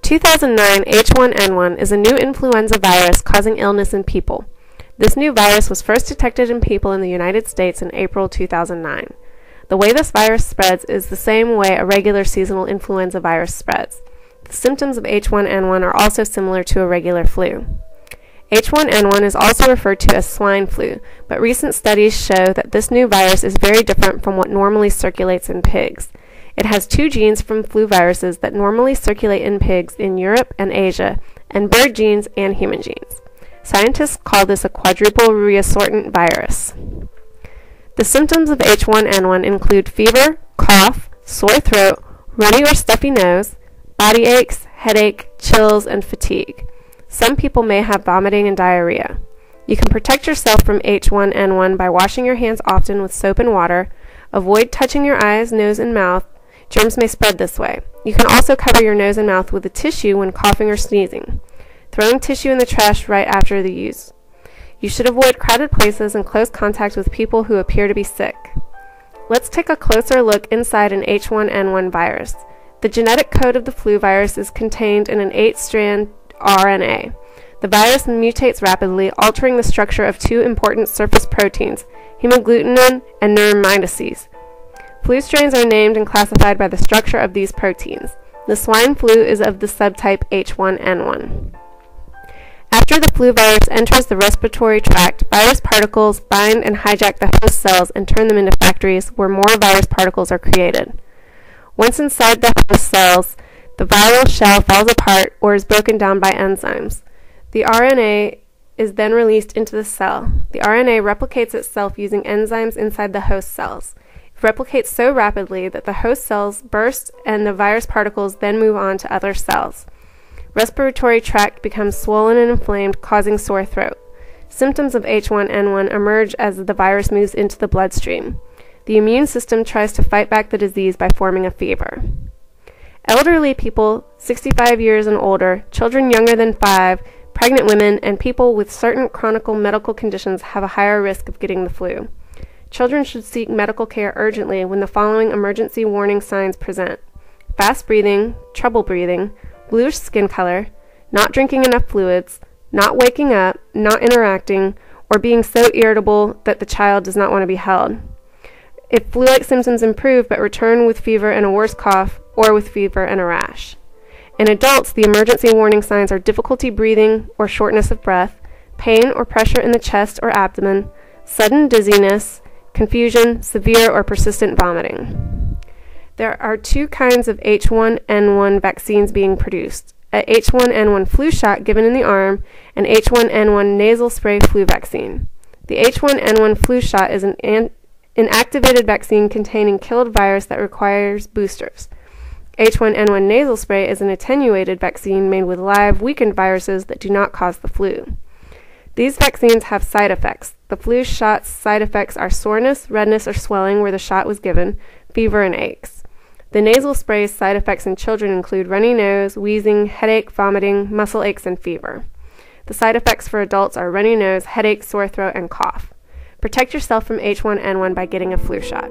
2009 H1N1 is a new influenza virus causing illness in people. This new virus was first detected in people in the United States in April 2009. The way this virus spreads is the same way a regular seasonal influenza virus spreads. The symptoms of H1N1 are also similar to a regular flu. H1N1 is also referred to as swine flu, but recent studies show that this new virus is very different from what normally circulates in pigs. It has two genes from flu viruses that normally circulate in pigs in Europe and Asia, and bird genes and human genes. Scientists call this a quadruple reassortant virus. The symptoms of H1N1 include fever, cough, sore throat, runny or stuffy nose, body aches, headache, chills, and fatigue. Some people may have vomiting and diarrhea. You can protect yourself from H1N1 by washing your hands often with soap and water. Avoid touching your eyes, nose, and mouth. Germs may spread this way. You can also cover your nose and mouth with a tissue when coughing or sneezing. Throwing tissue in the trash right after the use. You should avoid crowded places and close contact with people who appear to be sick. Let's take a closer look inside an H1N1 virus. The genetic code of the flu virus is contained in an 8-strand RNA. The virus mutates rapidly, altering the structure of two important surface proteins, hemagglutinin and neuraminidase. Flu strains are named and classified by the structure of these proteins. The swine flu is of the subtype H1N1. After the flu virus enters the respiratory tract, virus particles bind and hijack the host cells and turn them into factories where more virus particles are created. Once inside the host cells, the viral shell falls apart or is broken down by enzymes. The RNA is then released into the cell. The RNA replicates itself using enzymes inside the host cells. It replicates so rapidly that the host cells burst and the virus particles then move on to other cells. Respiratory tract becomes swollen and inflamed, causing sore throat. Symptoms of H1N1 emerge as the virus moves into the bloodstream. The immune system tries to fight back the disease by forming a fever. Elderly people, 65 years and older, children younger than 5, pregnant women, and people with certain chronic medical conditions have a higher risk of getting the flu. Children should seek medical care urgently when the following emergency warning signs present: fast breathing, trouble breathing, bluish skin color, not drinking enough fluids, not waking up, not interacting, or being so irritable that the child does not want to be held. If flu-like symptoms improve but return with fever and a worse cough, or with fever and a rash. In adults, the emergency warning signs are difficulty breathing or shortness of breath, pain or pressure in the chest or abdomen, sudden dizziness, confusion, severe or persistent vomiting. There are two kinds of H1N1 vaccines being produced: a H1N1 flu shot given in the arm and H1N1 nasal spray flu vaccine. The H1N1 flu shot is an inactivated vaccine containing killed virus that requires boosters. H1N1 nasal spray is an attenuated vaccine made with live, weakened viruses that do not cause the flu. These vaccines have side effects. The flu shot's side effects are soreness, redness, or swelling where the shot was given, fever, and aches. The nasal spray's side effects in children include runny nose, wheezing, headache, vomiting, muscle aches, and fever. The side effects for adults are runny nose, headache, sore throat, and cough. Protect yourself from H1N1 by getting a flu shot.